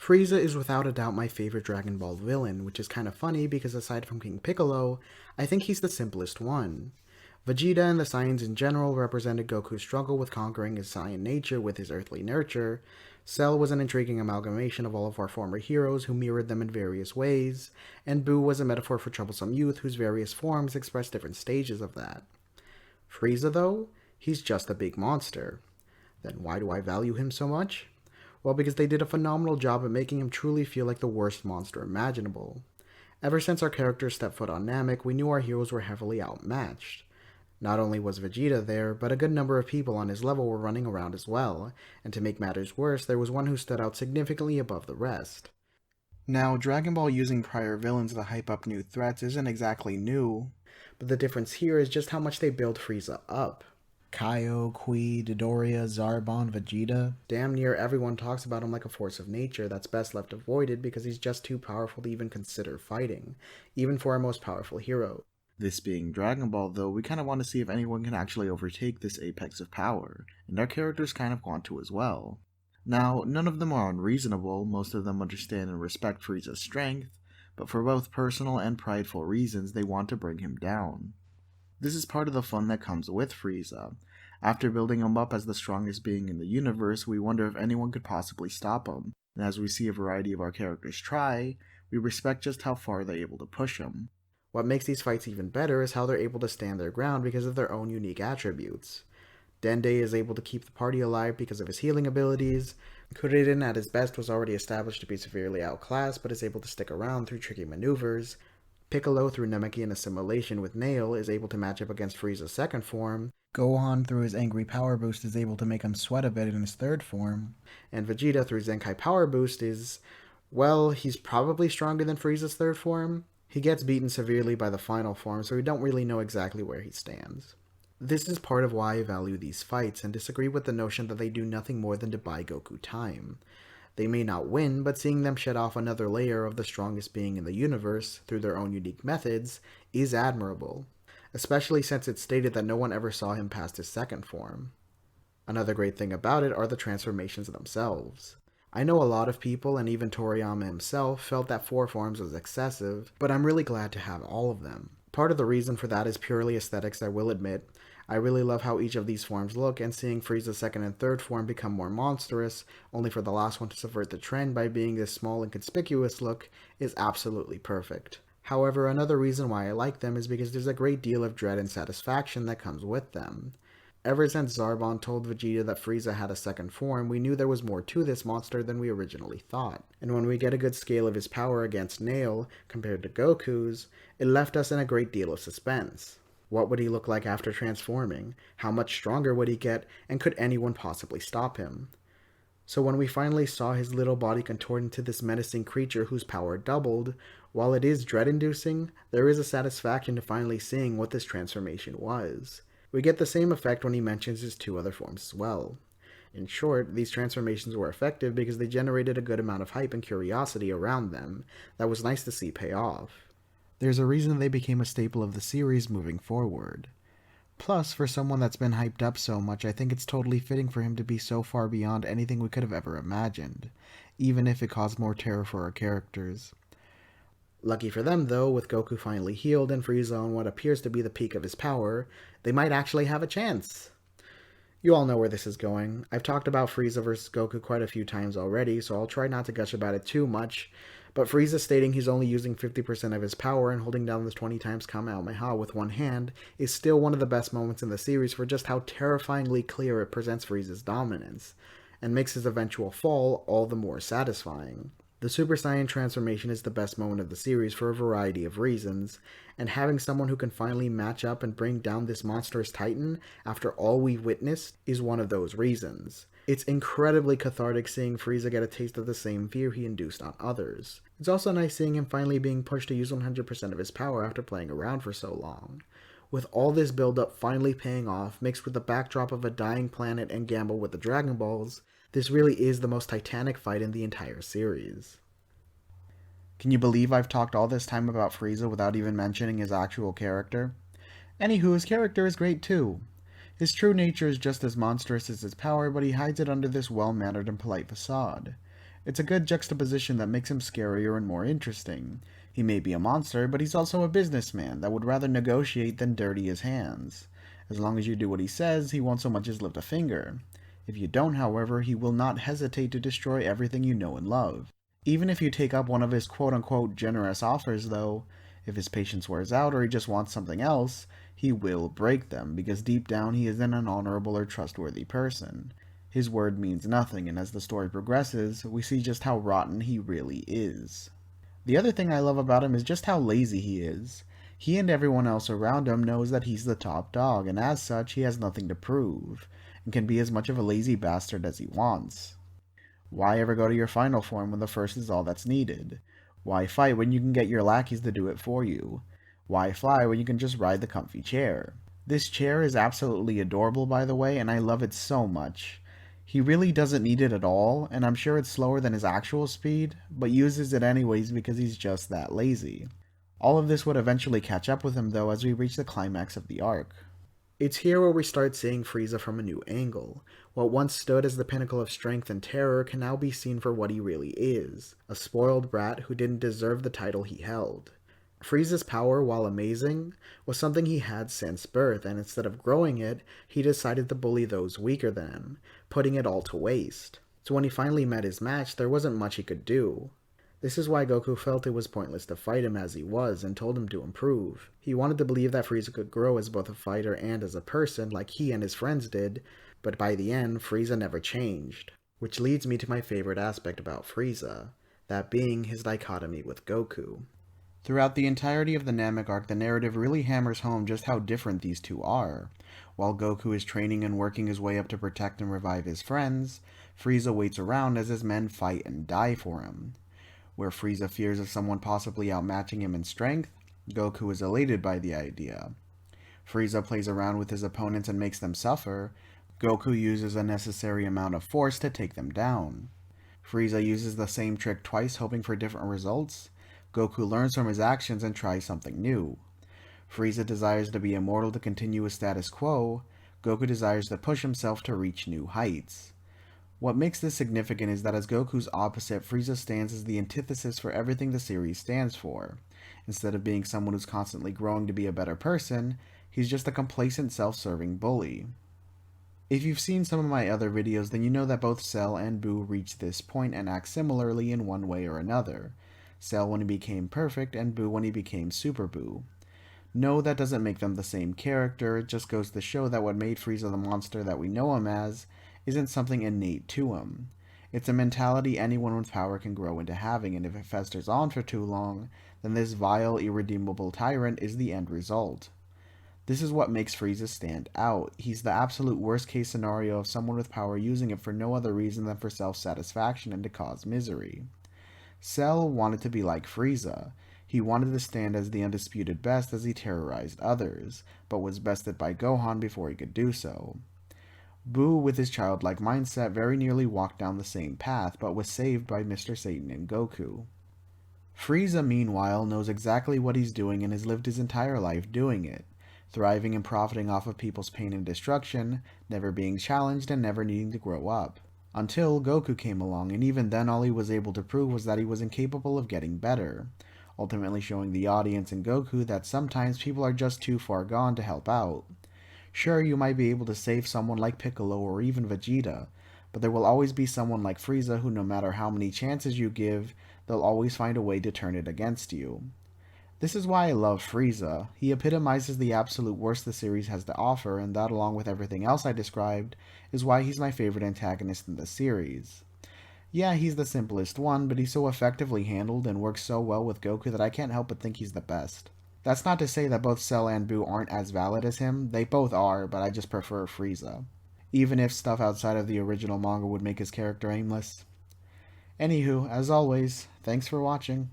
Freeza is without a doubt my favorite Dragon Ball villain, which is kind of funny because aside from King Piccolo, I think he's the simplest one. Vegeta and the Saiyans in general represented Goku's struggle with conquering his Saiyan nature with his earthly nurture. Cell was an intriguing amalgamation of all of our former heroes who mirrored them in various ways, and Boo was a metaphor for troublesome youth whose various forms express different stages of that. Frieza, though, he's just a big monster. Then why do I value him so much? Well, because they did a phenomenal job at making him truly feel like the worst monster imaginable. Ever since our characters stepped foot on Namek, we knew our heroes were heavily outmatched. Not only was Vegeta there, but a good number of people on his level were running around as well, and to make matters worse, there was one who stood out significantly above the rest. Now, Dragon Ball using prior villains to hype up new threats isn't exactly new, but the difference here is just how much they build Frieza up. Kaio, Kui, Dodoria, Zarbon, Vegeta. Damn near everyone talks about him like a force of nature that's best left avoided because he's just too powerful to even consider fighting, even for our most powerful hero. This being Dragon Ball, though, we kind of want to see if anyone can actually overtake this apex of power, and our characters kind of want to as well. Now, none of them are unreasonable, most of them understand and respect Frieza's strength, but for both personal and prideful reasons they want to bring him down. This is part of the fun that comes with Frieza. After building him up as the strongest being in the universe, we wonder if anyone could possibly stop him, and as we see a variety of our characters try, we respect just how far they're able to push him. What makes these fights even better is how they're able to stand their ground because of their own unique attributes. Dende is able to keep the party alive because of his healing abilities. Kuririn at his best was already established to be severely outclassed but is able to stick around through tricky maneuvers. Piccolo, through Namekian assimilation with Nail, is able to match up against Frieza's second form. Gohan, through his angry power boost, is able to make him sweat a bit in his third form. And Vegeta, through Zenkai power boost, is, well, he's probably stronger than Frieza's third form. He gets beaten severely by the final form, so we don't really know exactly where he stands. This is part of why I value these fights and disagree with the notion that they do nothing more than to buy Goku time. They may not win, but seeing them shed off another layer of the strongest being in the universe, through their own unique methods, is admirable, especially since it's stated that no one ever saw him past his second form. Another great thing about it are the transformations themselves. I know a lot of people, and even Toriyama himself, felt that 4 forms was excessive, but I'm really glad to have all of them. Part of the reason for that is purely aesthetics, I will admit. I really love how each of these forms look, and seeing Frieza's second and third form become more monstrous, only for the last one to subvert the trend by being this small and conspicuous look, is absolutely perfect. However, another reason why I like them is because there's a great deal of dread and satisfaction that comes with them. Ever since Zarbon told Vegeta that Frieza had a second form, we knew there was more to this monster than we originally thought. And when we get a good scale of his power against Nail, compared to Goku's, it left us in a great deal of suspense. What would he look like after transforming? How much stronger would he get? And could anyone possibly stop him? So when we finally saw his little body contort into this menacing creature whose power doubled, while it is dread-inducing, there is a satisfaction to finally seeing what this transformation was. We get the same effect when he mentions his 2 other forms as well. In short, these transformations were effective because they generated a good amount of hype and curiosity around them that was nice to see pay off. There's a reason they became a staple of the series moving forward. Plus, for someone that's been hyped up so much, I think it's totally fitting for him to be so far beyond anything we could have ever imagined, even if it caused more terror for our characters. Lucky for them, though, with Goku finally healed and Frieza on what appears to be the peak of his power, they might actually have a chance. You all know where this is going. I've talked about Frieza vs. Goku quite a few times already, so I'll try not to gush about it too much, but Frieza stating he's only using 50% of his power and holding down the 20 times Kamehameha with one hand is still one of the best moments in the series for just how terrifyingly clear it presents Frieza's dominance, and makes his eventual fall all the more satisfying. The Super Saiyan transformation is the best moment of the series for a variety of reasons, and having someone who can finally match up and bring down this monstrous titan after all we've witnessed is one of those reasons. It's incredibly cathartic seeing Frieza get a taste of the same fear he induced on others. It's also nice seeing him finally being pushed to use 100% of his power after playing around for so long. With all this build-up finally paying off, mixed with the backdrop of a dying planet and gamble with the Dragon Balls, this really is the most titanic fight in the entire series. Can you believe I've talked all this time about Frieza without even mentioning his actual character? Anywho, his character is great too. His true nature is just as monstrous as his power, but he hides it under this well-mannered and polite facade. It's a good juxtaposition that makes him scarier and more interesting. He may be a monster, but he's also a businessman that would rather negotiate than dirty his hands. As long as you do what he says, he won't so much as lift a finger. If you don't, however, he will not hesitate to destroy everything you know and love. Even if you take up one of his quote-unquote generous offers, though, if his patience wears out or he just wants something else, he will break them, because deep down he isn't an honorable or trustworthy person. His word means nothing, and as the story progresses, we see just how rotten he really is. The other thing I love about him is just how lazy he is. He and everyone else around him knows that he's the top dog, and as such, he has nothing to prove, and can be as much of a lazy bastard as he wants. Why ever go to your final form when the first is all that's needed? Why fight when you can get your lackeys to do it for you? Why fly when you can just ride the comfy chair? This chair is absolutely adorable, by the way, and I love it so much. He really doesn't need it at all, and I'm sure it's slower than his actual speed, but uses it anyways because he's just that lazy. All of this would eventually catch up with him though as we reach the climax of the arc. It's here where we start seeing Freeza from a new angle. What once stood as the pinnacle of strength and terror can now be seen for what he really is, a spoiled brat who didn't deserve the title he held. Frieza's power, while amazing, was something he had since birth, and instead of growing it, he decided to bully those weaker than him, putting it all to waste. So when he finally met his match, there wasn't much he could do. This is why Goku felt it was pointless to fight him as he was, and told him to improve. He wanted to believe that Frieza could grow as both a fighter and as a person, like he and his friends did, but by the end, Frieza never changed. Which leads me to my favorite aspect about Frieza, that being his dichotomy with Goku. Throughout the entirety of the Namek arc, the narrative really hammers home just how different these two are. While Goku is training and working his way up to protect and revive his friends, Frieza waits around as his men fight and die for him. Where Frieza fears of someone possibly outmatching him in strength, Goku is elated by the idea. Frieza plays around with his opponents and makes them suffer. Goku uses a necessary amount of force to take them down. Frieza uses the same trick twice, hoping for different results. Goku learns from his actions and tries something new. Frieza desires to be immortal to continue his status quo. Goku desires to push himself to reach new heights. What makes this significant is that as Goku's opposite, Frieza stands as the antithesis for everything the series stands for. Instead of being someone who's constantly growing to be a better person, he's just a complacent, self-serving bully. If you've seen some of my other videos, then you know that both Cell and Boo reached this point and act similarly in one way or another. Cell when he became perfect, and Boo when he became Super Boo. No, that doesn't make them the same character, it just goes to show that what made Frieza the monster that we know him as isn't something innate to him. It's a mentality anyone with power can grow into having, and if it festers on for too long, then this vile, irredeemable tyrant is the end result. This is what makes Frieza stand out. He's the absolute worst case scenario of someone with power using it for no other reason than for self-satisfaction and to cause misery. Cell wanted to be like Frieza. He wanted to stand as the undisputed best as he terrorized others, but was bested by Gohan before he could do so. Boo, with his childlike mindset, very nearly walked down the same path, but was saved by Mr. Satan and Goku. Frieza, meanwhile, knows exactly what he's doing and has lived his entire life doing it, thriving and profiting off of people's pain and destruction, never being challenged and never needing to grow up. Until Goku came along, and even then all he was able to prove was that he was incapable of getting better, ultimately showing the audience and Goku that sometimes people are just too far gone to help out. Sure, you might be able to save someone like Piccolo or even Vegeta, but there will always be someone like Frieza who, no matter how many chances you give, they'll always find a way to turn it against you. This is why I love Frieza. He epitomizes the absolute worst the series has to offer, and that, along with everything else I described, is why he's my favorite antagonist in the series. Yeah, he's the simplest one, but he's so effectively handled and works so well with Goku that I can't help but think he's the best. That's not to say that both Cell and Boo aren't as valid as him, they both are, but I just prefer Frieza. Even if stuff outside of the original manga would make his character aimless. Anywho, as always, thanks for watching.